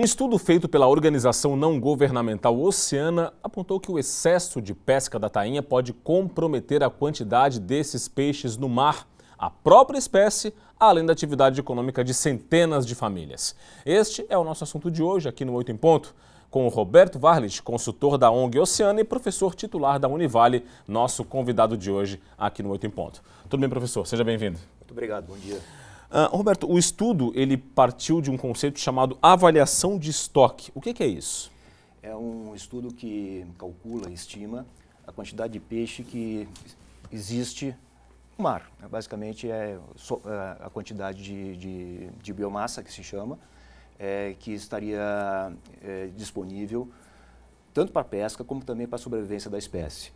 Um estudo feito pela organização não governamental Oceana apontou que o excesso de pesca da tainha pode comprometer a quantidade desses peixes no mar, a própria espécie, além da atividade econômica de centenas de famílias. Este é o nosso assunto de hoje aqui no 8 em Ponto, com o Roberto Varlich, consultor da ONG Oceana e professor titular da Univale, nosso convidado de hoje aqui no 8 em Ponto. Tudo bem, professor? Seja bem-vindo. Muito obrigado, bom dia. Roberto, o estudo ele partiu de um conceito chamado avaliação de estoque. O que é isso? É um estudo que calcula, estima a quantidade de peixe que existe no mar. Basicamente é a quantidade de biomassa, que se chama, que estaria disponível tanto para a pesca como também para a sobrevivência da espécie.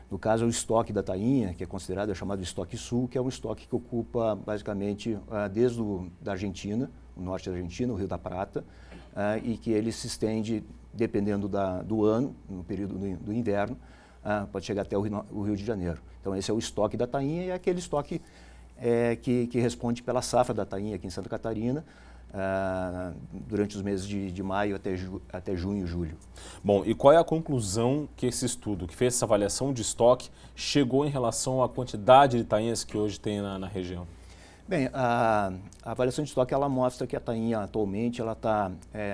No caso, o estoque da tainha, que é considerado, é chamado de estoque sul, que é um estoque que ocupa basicamente desde da Argentina, o norte da Argentina, o Rio da Prata, e que ele se estende, dependendo do ano, no período do inverno, pode chegar até o Rio de Janeiro. Então, esse é o estoque da tainha e é aquele estoque que responde pela safra da tainha aqui em Santa Catarina, durante os meses de maio até junho e julho. Bom, e qual é a conclusão que esse estudo, que fez essa avaliação de estoque, chegou em relação à quantidade de tainhas que hoje tem na região? Bem, a avaliação de estoque ela mostra que a tainha atualmente ela está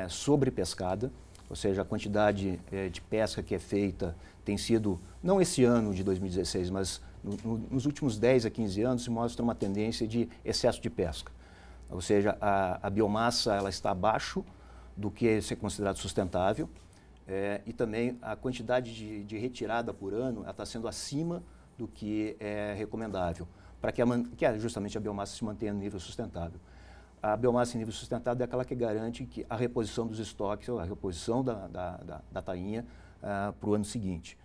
sobrepescada, ou seja, a quantidade de pesca que é feita tem sido, não esse ano de 2016, mas nos últimos 10 a 15 anos se mostra uma tendência de excesso de pesca. Ou seja, a biomassa ela está abaixo do que é ser considerado sustentável e também a quantidade de retirada por ano está sendo acima do que é recomendável, para que justamente a biomassa se mantenha no nível sustentável. A biomassa em nível sustentável é aquela que garante que a reposição dos estoques, ou a reposição da tainha para o ano seguinte.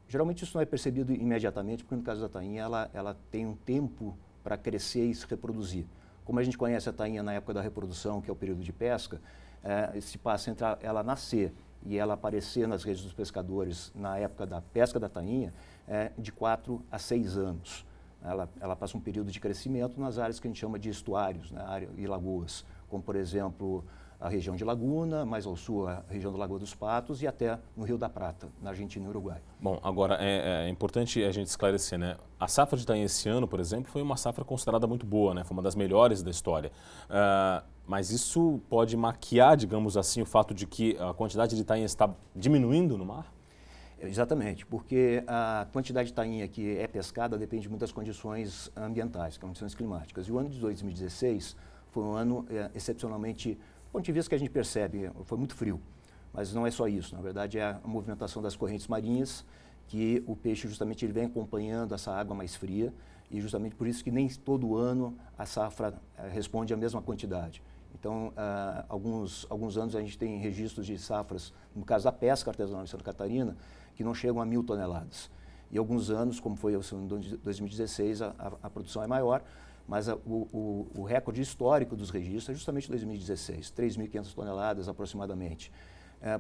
Geralmente isso não é percebido imediatamente, porque no caso da tainha ela tem um tempo para crescer e se reproduzir. Como a gente conhece a tainha na época da reprodução, que é o período de pesca, se passa entre ela nascer e ela aparecer nas redes dos pescadores na época da pesca da tainha, de 4 a 6 anos. Ela passa um período de crescimento nas áreas que a gente chama de estuários, área e lagoas, como por exemplo a região de Laguna, mais ao sul a região da Lagoa dos Patos e até no Rio da Prata, na Argentina e Uruguai. Bom, agora é importante a gente esclarecer, né? A safra de tainha esse ano, por exemplo, foi uma safra considerada muito boa, né? Foi uma das melhores da história. Mas isso pode maquiar, digamos assim, o fato de que a quantidade de tainha está diminuindo no mar? Exatamente, porque a quantidade de tainha que é pescada depende muito das condições ambientais, condições climáticas. E o ano de 2016 foi um ano excepcionalmente, do ponto de vista que a gente percebe, foi muito frio. Mas não é só isso, na verdade é a movimentação das correntes marinhas, que o peixe justamente ele vem acompanhando essa água mais fria e justamente por isso que nem todo ano a safra responde à mesma quantidade. Então, alguns anos a gente tem registros de safras, no caso da pesca artesanal em Santa Catarina, que não chegam a 1.000 toneladas. E alguns anos, como foi o ano de 2016, a produção é maior, mas o recorde histórico dos registros é justamente 2016, 3.500 toneladas aproximadamente.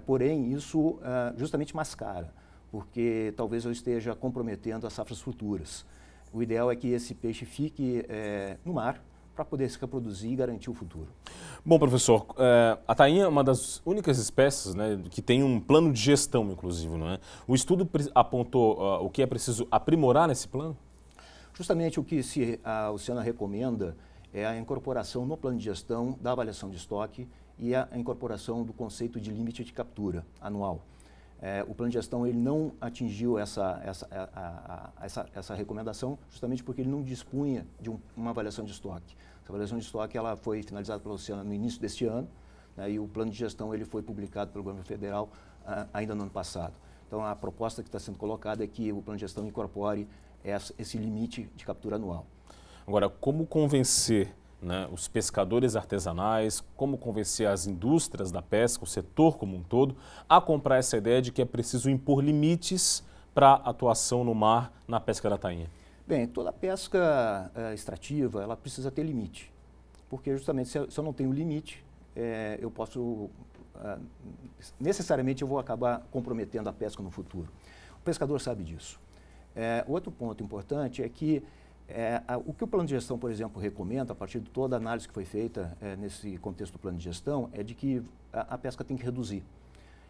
Porém, isso justamente mascara, porque talvez eu esteja comprometendo as safras futuras. O ideal é que esse peixe fique no mar, para poder se reproduzir e garantir o futuro. Bom, professor, a tainha é uma das únicas espécies, né, que tem um plano de gestão, inclusive, não é? O estudo apontou o que é preciso aprimorar nesse plano? Justamente o que a Oceana recomenda é a incorporação no plano de gestão da avaliação de estoque e a incorporação do conceito de limite de captura anual. O plano de gestão ele não atingiu essa recomendação justamente porque ele não dispunha de uma avaliação de estoque. Essa avaliação de estoque ela foi finalizada pela Oceana no início deste ano, né, e o plano de gestão ele foi publicado pelo governo federal ainda no ano passado. Então a proposta que está sendo colocada é que o plano de gestão incorpore esse limite de captura anual. Agora, como convencer, né, os pescadores artesanais, como convencer as indústrias da pesca, o setor como um todo, a comprar essa ideia de que é preciso impor limites para a atuação no mar na pesca da tainha? Bem, toda pesca extrativa ela precisa ter limite, porque justamente se eu não tenho limite, eu posso, necessariamente eu vou acabar comprometendo a pesca no futuro. O pescador sabe disso. Outro ponto importante é que O que o plano de gestão, por exemplo, recomenda, a partir de toda a análise que foi feita nesse contexto do plano de gestão, é de que a pesca tem que reduzir.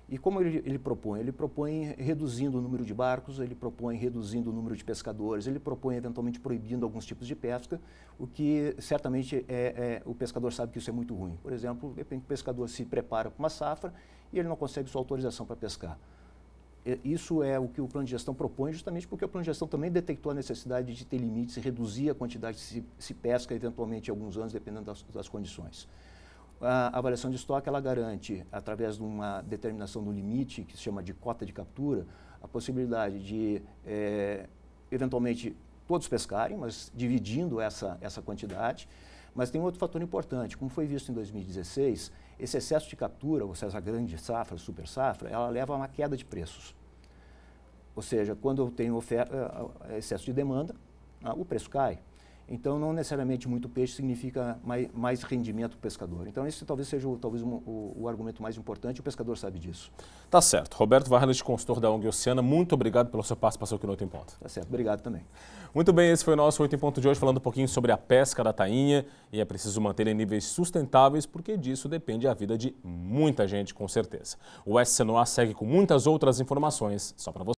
E como ele propõe? Ele propõe reduzindo o número de barcos, ele propõe reduzindo o número de pescadores, ele propõe eventualmente proibindo alguns tipos de pesca, o que certamente o pescador sabe que isso é muito ruim. Por exemplo, de repente o pescador se prepara para uma safra e ele não consegue sua autorização para pescar. Isso é o que o plano de gestão propõe, justamente porque o plano de gestão também detectou a necessidade de ter limites e reduzir a quantidade que se pesca eventualmente em alguns anos, dependendo das condições. A avaliação de estoque, ela garante, através de uma determinação do limite, que se chama de cota de captura, a possibilidade de, eventualmente, todos pescarem, mas dividindo essa quantidade. Mas tem outro fator importante, como foi visto em 2016, esse excesso de captura, ou seja, a grande safra, a super safra, ela leva a uma queda de preços. Ou seja, quando eu tenho excesso de demanda, o preço cai. Então, não necessariamente muito peixe significa mais rendimento para o pescador. Então, esse talvez seja o argumento mais importante, o pescador sabe disso. Tá certo. Roberto Varlet, consultor da ONG Oceana, muito obrigado pela sua participação aqui no 8 em Ponto. Tá certo, obrigado também. Muito bem, esse foi o nosso 8 em Ponto de hoje, falando um pouquinho sobre a pesca da tainha, e é preciso manter em níveis sustentáveis, porque disso depende a vida de muita gente, com certeza. O SC no Ar segue com muitas outras informações, só para você.